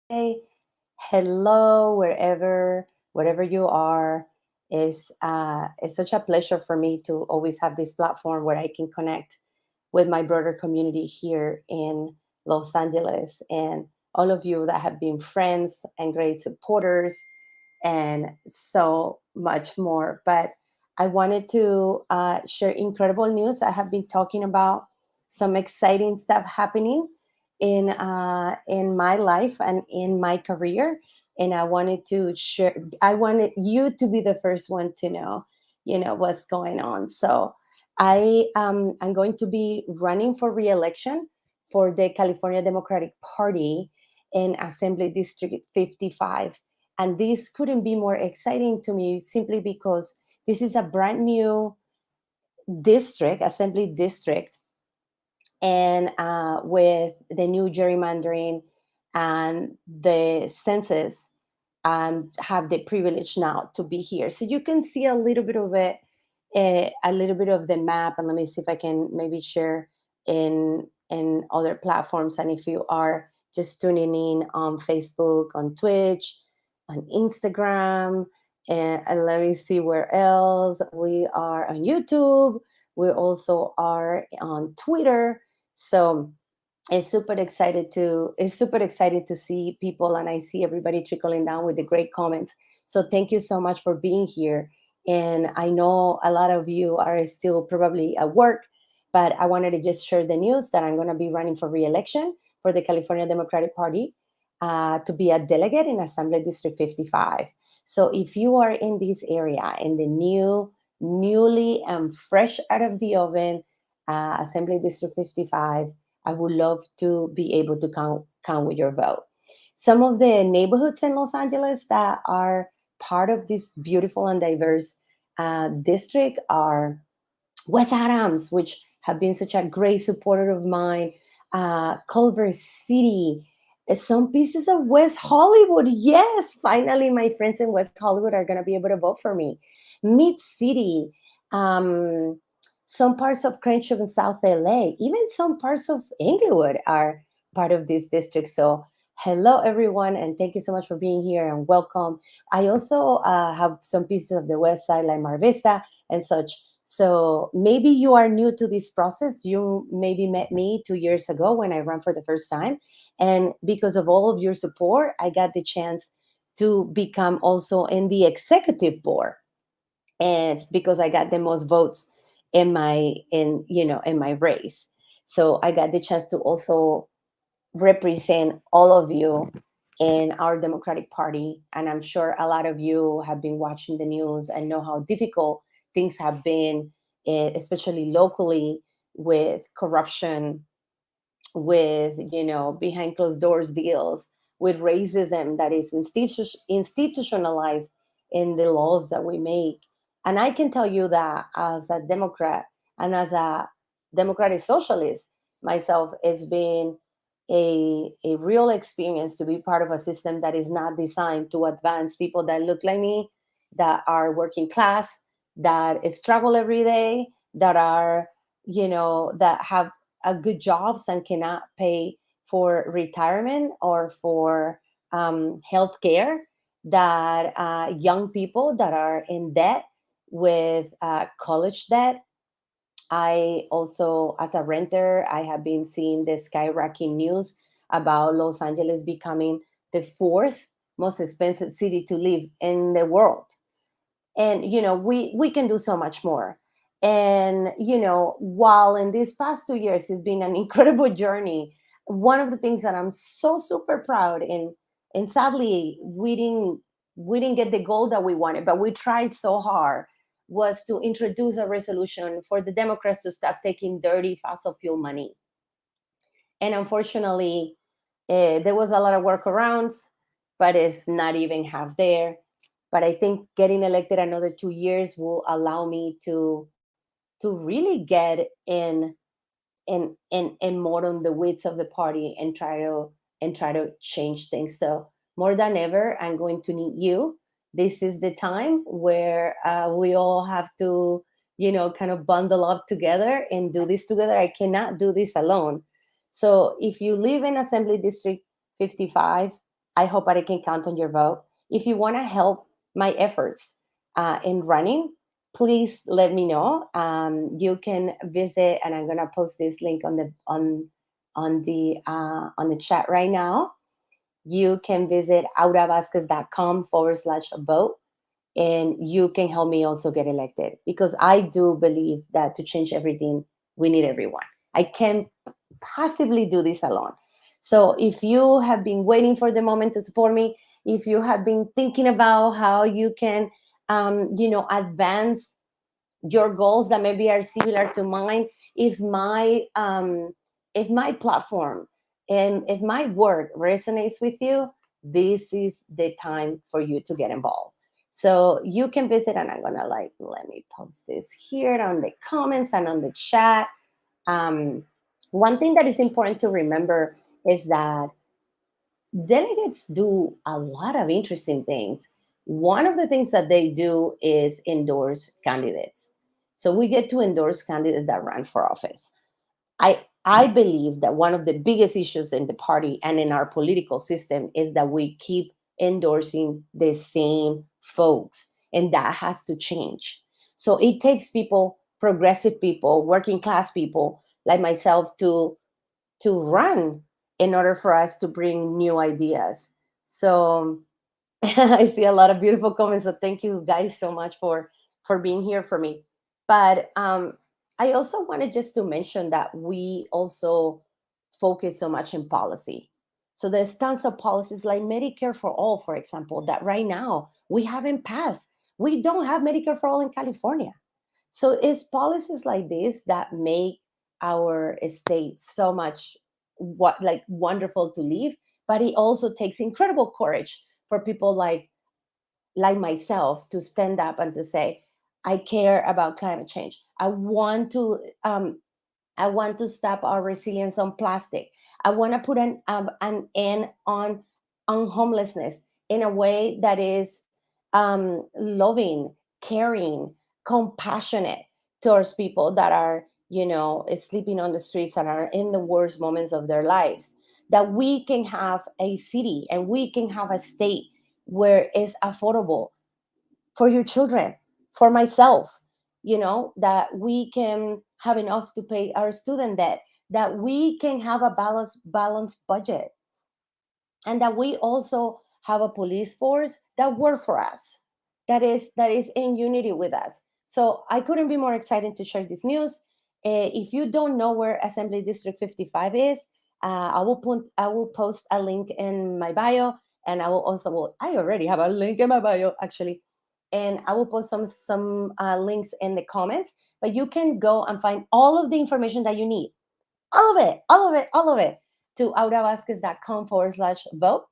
say hello wherever you are. Is such a pleasure for me to always have this platform where I can connect with my broader community here in Los Angeles and all of you that have been friends and great supporters and so much more. But I wanted to share incredible news. I have been talking about some exciting stuff happening in my life and in my career, and I wanted to share. I wanted you to be the first one to know, what's going on. So I'm going to be running for re-election for the California Democratic Party in Assembly District 55, and this couldn't be more exciting to me simply because this is a brand new district, assembly district, and with the new gerrymandering and the census, have the privilege now to be here. So you can see a little bit of it, a little bit of the map, and let me see if I can maybe share in other platforms. And if you are just tuning in on Facebook, on Twitch, on Instagram, and let me see where else we are on YouTube. We also are on Twitter. So it's super excited to see people, and I see everybody trickling down with the great comments. So thank you so much for being here. And I know a lot of you are still probably at work, but I wanted to just share the news that I'm going to be running for re-election for the California Democratic Party, to be a delegate in Assembly District 55. So if you are in this area, in the newly and fresh out of the oven, Assembly District 55, I would love to be able to count with your vote. Some of the neighborhoods in Los Angeles that are part of this beautiful and diverse district are West Adams, which have been such a great supporter of mine, Culver City, some pieces of West Hollywood. Yes, finally, my friends in West Hollywood are going to be able to vote for me. Mid City, um, some parts of Crenshaw and South LA, even some parts of Inglewood are part of this district. So, hello, everyone, and thank you so much for being here and welcome. I also have some pieces of the West Side, like Mar Vista and such. So maybe you are new to this process. You maybe met me 2 years ago when I ran for the first time. And because of all of your support, I got the chance to become also in the executive board. And it's because I got the most votes in my race. So I got the chance to also represent all of you in our Democratic Party. And I'm sure a lot of you have been watching the news and know how difficult things have been, especially locally, with corruption, with behind closed doors deals, with racism that is institutionalized in the laws that we make. And I can tell you that as a Democrat and as a democratic socialist myself, it's been a real experience to be part of a system that is not designed to advance people that look like me, that are working class, that struggle every day, that are, that have good jobs and cannot pay for retirement or for health care, that young people that are in debt with college debt. I also, as a renter, I have been seeing the skyrocketing news about Los Angeles becoming the fourth most expensive city to live in the world. And we can do so much more. And while in these past 2 years it's been an incredible journey, one of the things that I'm so super proud in, and sadly we didn't get the goal that we wanted, but we tried so hard, was to introduce a resolution for the Democrats to stop taking dirty fossil fuel money. And unfortunately, there was a lot of workarounds, but it's not even half there. But I think getting elected another 2 years will allow me to really get in more on the weeds of the party and try to change things. So more than ever, I'm going to need you. This is the time where we all have to, kind of bundle up together and do this together. I cannot do this alone. So if you live in Assembly District 55, I hope that I can count on your vote. If you want to help my efforts in running, please let me know. You can visit, and I'm gonna post this link on the chat right now. You can visit auravasquez.com/vote, and you can help me also get elected, because I do believe that to change everything, we need everyone. I can't possibly do this alone. So if you have been waiting for the moment to support me, if you have been thinking about how you can, advance your goals that maybe are similar to mine, if my platform and if my work resonates with you, this is the time for you to get involved. So you can visit, and I'm gonna let me post this here on the comments and on the chat. um, One thing that is important to remember is that delegates do a lot of interesting things. One of the things that they do is endorse candidates. So we get to endorse candidates that run for office. I believe that one of the biggest issues in the party and in our political system is that we keep endorsing the same folks, and that has to change. So it takes people, progressive people, working class people like myself, to run in order for us to bring new ideas. So I see a lot of beautiful comments. So thank you guys so much for being here for me. But I also wanted just to mention that we also focus so much in policy. So there's tons of policies like Medicare for all, for example, that right now we haven't passed. We don't have Medicare for all in California. So it's policies like this that make our state so much wonderful to live, but it also takes incredible courage for people like myself to stand up and to say, I care about climate change. I want to stop our resilience on plastic. I want to put an end on homelessness in a way that is loving, caring, compassionate towards people that are, sleeping on the streets and are in the worst moments of their lives. That we can have a city and we can have a state where it's affordable for your children, for myself, that we can have enough to pay our student debt, that we can have a balanced budget, and that we also have a police force that work for us, that is in unity with us. So I couldn't be more excited to share this news. If you don't know where Assembly District 55 is, I will post a link in my bio, and I already have a link in my bio actually, and I will post some links in the comments. But you can go and find all of the information that you need, all of it, all of it, all of it, to auravasquez.com/vote.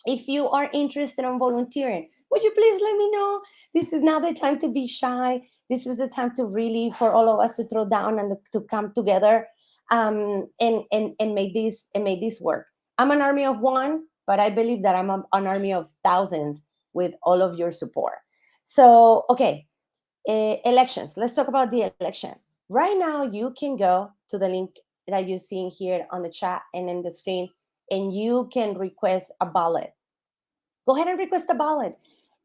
If you are interested in volunteering, would you please let me know? This is not the time to be shy. This is the time to really, for all of us to throw down and to come together, and make this work. I'm an army of one, but I believe that I'm an army of thousands with all of your support. So, okay, elections. Let's talk about the election. Right now, you can go to the link that you're seeing here on the chat and in the screen, and you can request a ballot. Go ahead and request a ballot.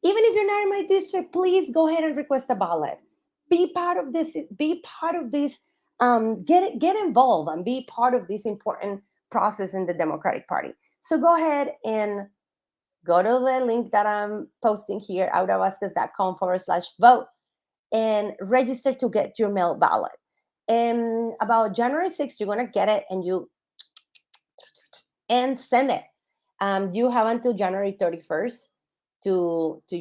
Even if you're not in my district, please go ahead and request a ballot. Be part of this. Be part of this. Get involved and be part of this important process in the Democratic Party. So go ahead and go to the link that I'm posting here, auravasquez.com/vote, and register to get your mail ballot. And about January 6th, you're gonna get it, and send it. You have until January 31st to do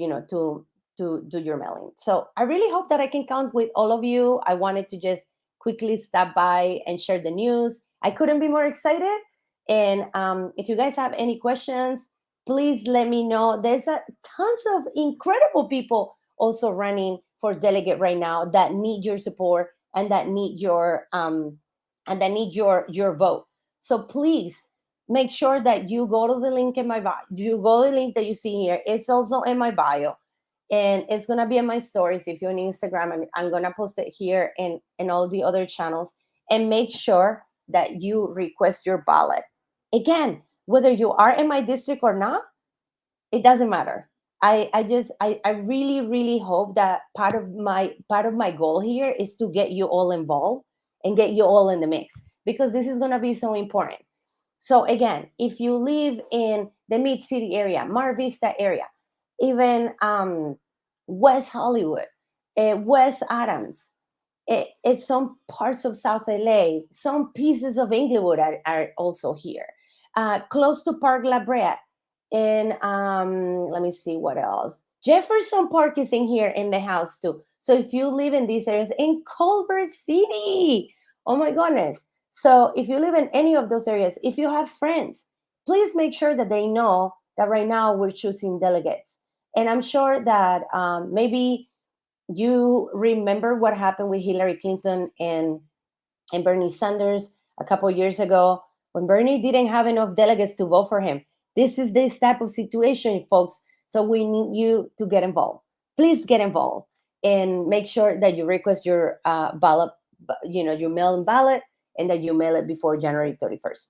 your mailing. So I really hope that I can count with all of you. I wanted to just quickly stop by and share the news. I couldn't be more excited. And if you guys have any questions, please let me know. There's tons of incredible people also running for delegate right now that need your support and that need your vote. So please make sure that you go to the link in my bio. You go to the link that you see here. It's also in my bio, and it's gonna be in my stories if you're on Instagram. And I'm gonna post it here and all the other channels. And make sure that you request your ballot. Again, whether you are in my district or not, it doesn't matter. I really, really hope that part of my goal here is to get you all involved and get you all in the mix, because this is going to be so important. So again, if you live in the Mid City area, Mar Vista area, even West Hollywood, West Adams, it's some parts of South LA, some pieces of Inglewood are also here, close to Park La Brea, and let me see what else. Jefferson Park is in here in the house too. So if you live in these areas, in Culver City, oh my goodness. So if you live in any of those areas, if you have friends, please make sure that they know that right now we're choosing delegates. And I'm sure that maybe you remember what happened with Hillary Clinton and Bernie Sanders a couple of years ago when Bernie didn't have enough delegates to vote for him. This is this type of situation, folks. So we need you to get involved. Please get involved and make sure that you request your ballot, your mail-in ballot, and that you mail it before January 31st.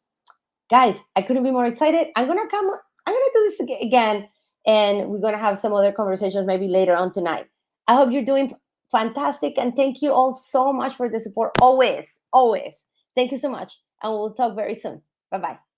Guys, I couldn't be more excited. I'm gonna do this again, and we're gonna have some other conversations maybe later on tonight. I hope you're doing fantastic, and thank you all so much for the support. Always, always. Thank you so much, and we'll talk very soon. Bye bye.